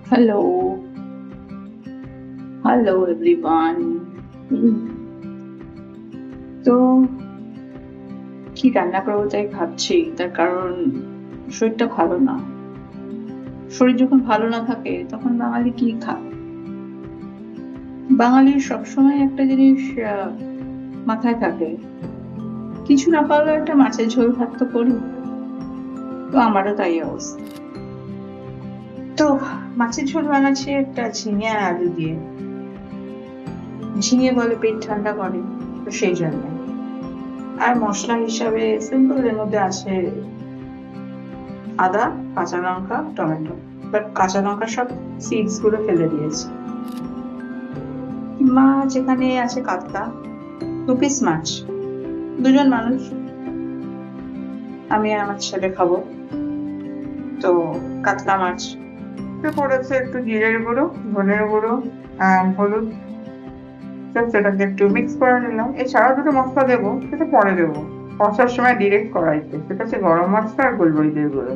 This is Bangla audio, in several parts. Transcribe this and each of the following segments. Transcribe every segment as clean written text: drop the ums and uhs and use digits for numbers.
Hello, hello everyone. তো কি রান্না করবো তাই ভাবছি, তার কারণ শরীরটা ভালো না। শরীর যখন ভালো না থাকে তখন বাঙালি কি খায়? বাঙালির সবসময় একটা জিনিস মাথায় থাকে, কিছু না পারলেও একটা মাছের ঝোল ভাত তো করি। তো আমারও তাই অবস্থা। তো মাছের ঝোল বানাচ্ছি একটা ঝিঙে আর আলু দিয়ে। ঝিঙে বলে পেট ঠান্ডা করে, তো সেই জন্য। আর মশলা হিসাবে সিম্পল এর মধ্যে আছে আদা, কাঁচা লঙ্কা, টমেটো। বাট কাঁচা লঙ্কা সব সিডস গুলো ফেলে দিয়েছি। মা যেখানে আছে কাতলা, 2 পিস মাছ, 2জন মানুষ, আমি আর আমার ছেলে খাবো। তো কাতলা মাছ পড়েছে একটু জিরের গুঁড়ো, ধনের গুঁড়ো আর হলুদ। সেটাকে একটু মিক্স করে নিলাম। এছাড়াও দুটো মশলা দেবো, সেটা পরে দেবো কষার সময় ডিরেক্ট কড়াইতে। সেটা হচ্ছে গরম মশলা আর গোলমরিচের গুঁড়ো।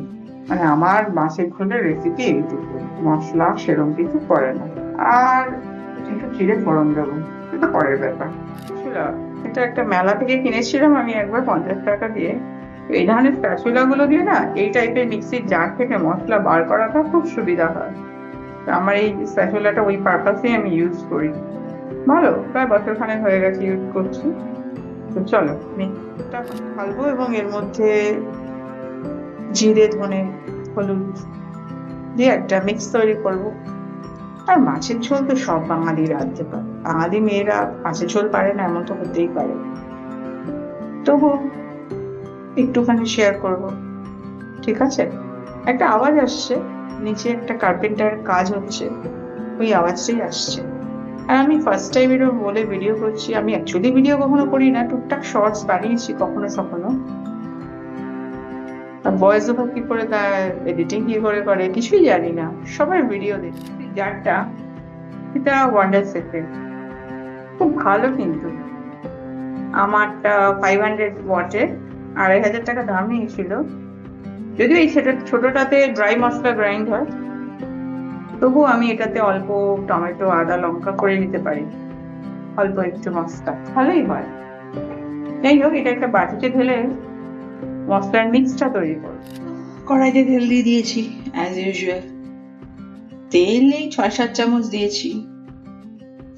মানে আমার মাছের ঝোলের রেসিপি এইটুকু, মশলা সেরকম কিছু পড়ে না। আর একটু জিরে ফোড়ন দেবো, সেটা পরের ব্যাপার। এটা একটা মেলা থেকে কিনেছিলাম আমি একবার 50 টাকা দিয়ে। এই ধরনের স্প্যাচুলা গুলো দিয়ে না, এই টাইপের মিক্সির জার থেকে মশলা বার করাটা খুব সুবিধা হয়। তো আমার এই স্প্যাচুলাটা ওই পারপাসেই আমি ইউজ করি। ভালো, প্রায় বছরখানেক হয়ে গেছে ইউজ করছি। তো চলো মিক্সটা ঢালবো এবং এর মধ্যে জিরে, ধনে, হলুদ দিয়ে একটা মিক্স তৈরি করবো। আর মাছের ঝোল তো সব বাঙালি রাঁধতে পারে, বাঙালি মেয়েরা মাছের ঝোল পারে না এমন তো হতেই পারে। তবু একটুখানি শেয়ার করব, ঠিক আছে? একটা আওয়াজ আসছে, নিচে একটা কার্পেন্টার কাজ হচ্ছে, ওই আওয়াজটাই আসছে। আর আমি ফার্স্ট টাইম এরকম বলে ভিডিও করছি। আমি অ্যাকচুয়ালি ভিডিও কখনো করি না, টুকটাক শর্টস বানিয়েছি কখনো কখনো। ভয়েস ওভার কি করে দেয়, এডিটিং কি করে করে কিছুই জানি না, সবার ভিডিও দেখি। যারটা সেটা ওয়ান্ডার সেফে খুব ভালো, কিন্তু আমারটা 500 ওয়াটের, 2500 টাকা দাম নিয়েছিল। যদিও এই ছোটটাতে ড্রাই মশলা গ্রাইন্ড হয়, তবু আমি এটাতে অল্প টমেটো, আদা, লঙ্কা করে নিতে পারি, অল্প একটু মশলা ভালোই হয়। যাই হোক, এটা একটা বাটিতে ঢেলে মশলার মিক্সটা তৈরি করব। কড়াইতে তেল দিয়ে দিয়েছি অ্যাজ ইউজুয়াল। তেল এই 6-7 চামচ দিয়েছি,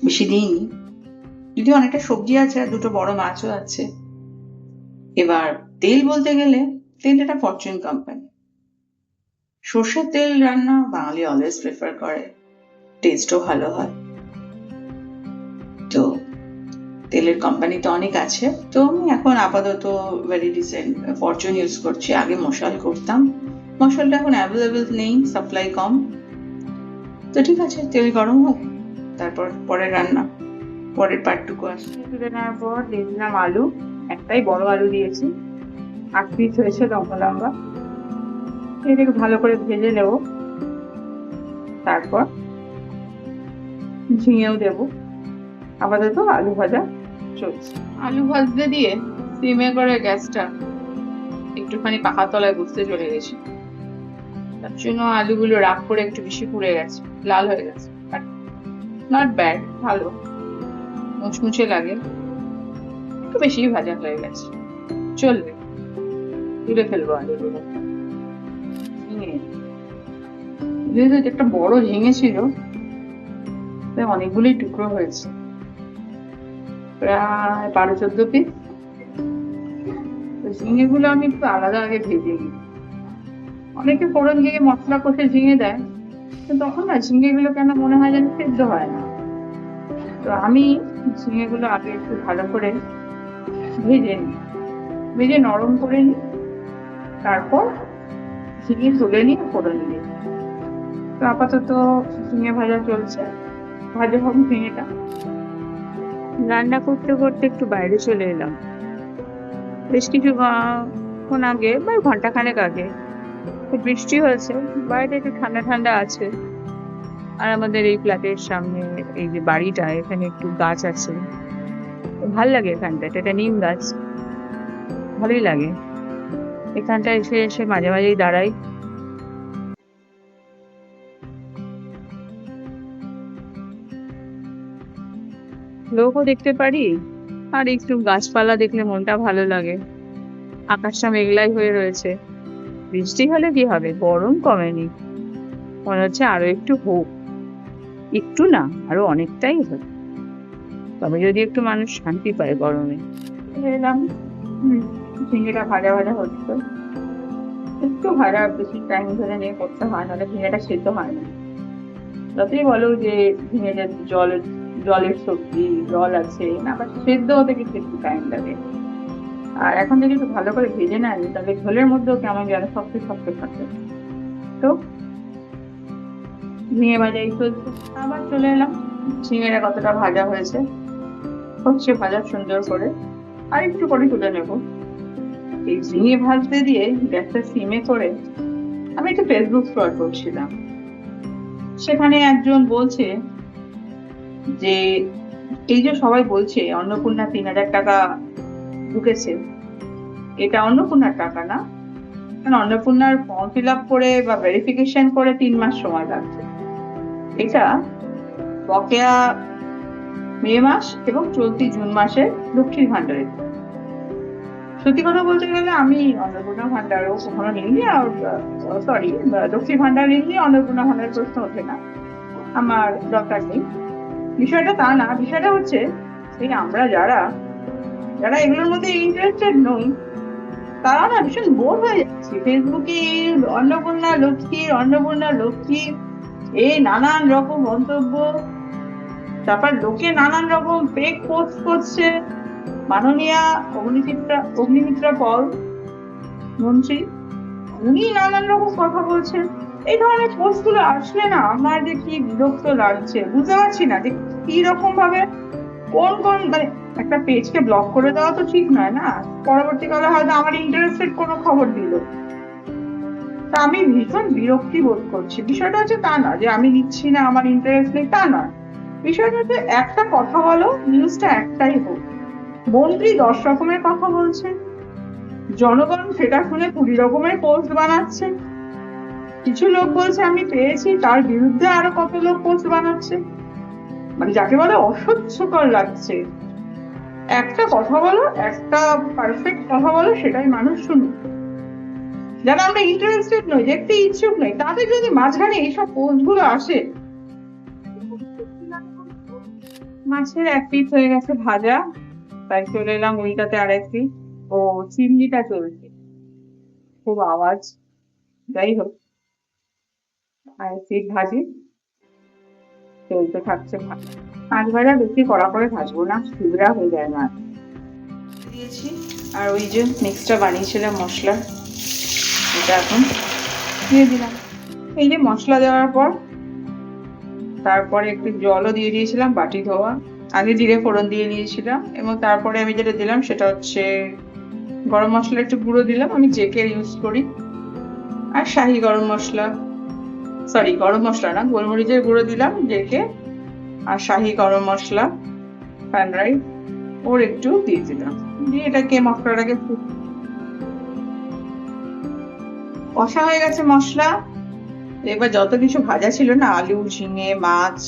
বেশি দিইনি। যদি অনেকটা সবজি আছে আর 2টো বড় মাছও আছে। এবার তেল বলতে গেলে, তেল এটা ফরচুন কোম্পানি। সর্ষের তেল রান্না বাঙালি অলওয়েজ প্রেফার করে, টেস্টও ভালো হয়। তো তেলের কোম্পানি তো অনেক আছে, তো আমি এখন আপাতত ভেরি রিসেন্ট ফরচুন ইউজ করছি। আগে মশাল করতাম, মশালটা এখন অ্যাভেলেবেল নেই, সাপ্লাই কম। তো ঠিক আছে, তেল গরম হোক, তারপর পরের রান্না, পরের পার্টটুকু আসছে। তুলে নেওয়ার পর দিয়ে দিলাম আলু, একটাই বড় আলু দিয়েছি, 8 পিস হয়েছে লম্বা লম্বা। এটাকে ভালো করে ভেজে নেব, তারপর ঝিঙেও দেবো। আপাতত আলু ভাজা চলছে। আলু ভাজতে দিয়ে সিমে করে গ্যাসটা একটুখানি পাখার তলায় বসতে চলে গেছি। তার জন্য আলুগুলো রাগ করে একটু বেশি পুড়ে গেছে, লাল হয়ে গেছে। নট ব্যাড, ভালো মুচমুচে লাগে, একটু বেশি ভাজা হয়ে গেছে, চলবে। তুলে ফেলবো আলুগুলো। ঝিঙে একটা বড় ঝিঙে ছিল, অনেকগুলোই টুকরো হয়েছে, প্রায় 12-14 পিস। ঝিঙে গুলো আমি একটু আলাদা আগে ভেজে নিই। অনেকে ফোড়ন দিয়ে মশলা কষে ঝিঙে দেয়, তো তখন না ঝিঙে গুলো কেন মনে হয় যেন সেদ্ধ হয় না। তো আমি ঝিঙে গুলো আগে একটু ভালো করে ভেজে নিই, ভেজে নরম করে নিই, তারপর ঝিঙে তুলে নিই ফোড়ন দিয়ে। তো আপাতত ঝিঙে ভাজা চলছে, ভাজা হবে ঝিঙেটা। রান্না করতে করতে একটু বাইরে চলে এলাম, বেশ কিছুক্ষণ আগে বা ঘন্টাখানেক আগে খুব বৃষ্টি হয়েছে, বাইরে একটু ঠান্ডা ঠান্ডা আছে। আর আমাদের এই ফ্ল্যাটের সামনে এই যে বাড়িটা, এখানে একটু গাছ আছে, ভাল লাগে এখানটা, এটা নিম গাছ, ভালোই লাগে। এখানটা এসে এসে মাঝে মাঝেই দাঁড়াই, লোকও দেখতে পারি, আর একটু গাছপালা দেখলে মনটা ভালো লাগে। আকাশটা মেঘলাই হয়ে রয়েছে, বৃষ্টি হলে কি হবে, গরম কমেনি, মনে হচ্ছে আরো একটু হোক, একটু না আরো অনেকটাই হোক, তবে যদি একটু মানুষ শান্তি পায় গরমে। এলাম, ঝিঙেটা ভাজা ভাজা হচ্ছে, একটু ভাজা বেশি টাইম ধরে নিয়ে করতে হয়, নাহলে ঝিঙেটা সেদ্ধ হয় না। যতই বলো যে ঝিঙেটা জলের সবজি, জল আছে না, আবার সেদ্ধ হতে কিন্তু একটু টাইম লাগে। আর এখন যদি একটু ভালো করে ভেজে নেন তাহলে ঝোলের মধ্যেও কেমন যেন শক্ত শক্ত থাকে। তো নিয়ে বাজাই চলছে, আবার চলে এলাম, ঝিঙেটা কতটা ভাজা হয়েছে, হচ্ছে ভাজা সুন্দর করে, আর একটু করে তুলে নেব। এই ঝিঙে ভাজতে দিয়ে গ্যাসটা সিমে করে আমি একটু ফেসবুক স্ক্রল করছিলাম, সেখানে একজন বলছে যে এই যে সবাই বলছে অন্নপূর্ণা 3,000 টাকা ঢুকেছে, এটা অন্নপূর্ণার টাকা না, কারণ অন্নপূর্ণার ফর্ম ফিল আপ করে বা ভেরিফিকেশন করে 3 মাস সময় লাগছে। এটা বকেয়া মে মাস এবং চলতি জুন মাসের লক্ষ্মীর ভান্ডারের। সত্যি কথা বলতে গেলে আমি অন্নপূর্ণা ভান্ডারও কখনো নিইনি, আর সরি লক্ষ্মীর ভান্ডার নিইনি, অন্নপূর্ণা ভান্ডার প্রশ্ন ওঠে না, আমার দরকার নেই। বিষয়টা তা না, বিষয়টা হচ্ছে এই আমরা যারা যারা এগুলোর মধ্যে ইন্টারেস্টেড নই, তারা না ভীষণ বোর হয়ে যাচ্ছে। ফেসবুকে অন্নপূর্ণা লক্ষ্মী এই নানান রকম মন্তব্য, তারপর লোকে নানান রকম ফেক পোস্ট করছে। মাননীয়া অগ্নিমিত্রা পল মন্ত্রী, উনি নানান রকম কথা বলছেন। এই ধরনের পোস্ট গুলো আসলে না আমার যে কি বিরক্ত লাগছে, বুঝতে পারছি না যে কি রকম ভাবে কোন মানে একটা পেজকে ব্লক করে দেওয়া তো ঠিক নয় না, পরবর্তীকালে হয়তো আমার ইন্টারেস্টেড কোনো খবর দিল, তা আমি ভীষণ বিরক্তি বোধ করছি। বিষয়টা হচ্ছে তা না যে আমি নিচ্ছি না, আমার ইন্টারেস্ট নেই, তা নয়। বিষয়টা হচ্ছে একটা কথা বলো, নিউজটা একটাই হোক। মন্ত্রী 10 রকমের কথা বলছেন, জনগণ সেটা শুনে 20 রকমের পোস্ট বানাচ্ছে। কিছু লোক বলছে আমি পেয়েছি, তার বিরুদ্ধে আরো কত লোক পোস্ট বানাচ্ছে, মানে যাকে বলে অসহ্যকর লাগছে। একটা কথা বলো, একটা পারফেক্ট কথা বলো, সেটাই মানুষ শুনুক। যারা আমরা ইন্টারেস্টেড নই, দেখতে ইচ্ছুক নই, তাদের যদি মাঝখানে এইসব পোস্ট গুলো আসে। মাছের 1 পিস হয়ে গেছে ভাজা, তাই চলে এলাম ওইটাতে আর 1 পিস। ও চিমনিটা চলছে, খুব আওয়াজ, যাই হোক, আর পিস ভাজি চলতে থাকছে। মাছ ভাজা বেশি কড়া করে ভাজবো না, শিবরা হয়ে যায় মাছ দিয়েছি। আর ওই যে মিক্সটা বানিয়েছিলাম মশলা, এটা এখন দিয়ে দিলাম। এই যে মশলা দেওয়ার পর তারপরে একটু জলও দিয়ে দিয়েছিলাম, বাটি ধোয়া। আগে জিরে ফোড়ন দিয়ে নিয়েছিলাম, এবং তারপরে আমি যেটা দিলাম সেটা হচ্ছে গরম মশলা একটু গুঁড়ো দিলাম, আমি জেকের ইউজ করি, আর শাহি গরম মশলা, সরি গরম মশলা না, গোলমরিচের গুঁড়ো দিলাম জেকে, আর শাহি গরম মশলা প্যানরাইট ওর একটু দিয়ে দিলাম, দিয়ে এটাকে মশলাটাকে কষা হয়ে গেছে মশলা। এবার যত কিছু ভাজা ছিল না, আলু, ঝিঙে, মাছ,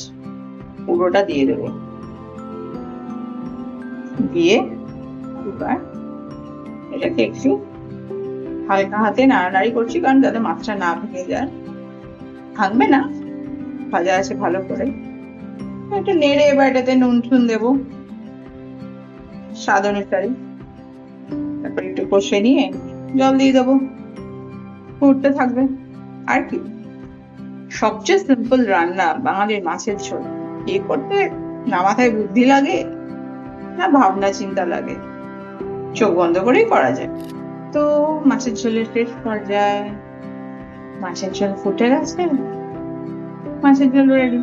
পুরোটা দিয়ে দেবো। দিয়ে এবার এটাকে একটু হালকা হাতে নাড়ানাড়ি করছি, কারণ যাতে মাছটা না ভেঙে যায়। ভাঙবে না, ভাজা আছে ভালো করে। একটু নেড়ে এবার এটাতে নুন টুন দেবো স্বাদ অনুসারে, তারপর একটু কষে নিয়ে জল দিয়ে দেবো, ফুটতে থাকবে। আর কি, সবচেয়ে সিম্পল রান্না বাঙালির মাছের ঝোল। এ করতে না মাথায় বুদ্ধি লাগে না ভাবনা চিন্তা লাগে, চোখ বন্ধ করেই করা যায়। তো মাছের ঝোলের শেষ পর্যায়ে, মাছের ঝোল ফুটে গেছে, মাছের ঝোল রেডি।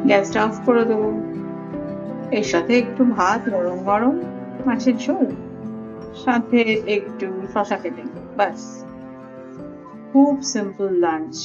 গ্যাসটা অফ করে দেবো, এর সাথে একটু ভাত, গরম গরম মাছের ঝোল, সাথে একটু শসা কেটে, ব্যাস, খুব সিম্পল লাঞ্চ।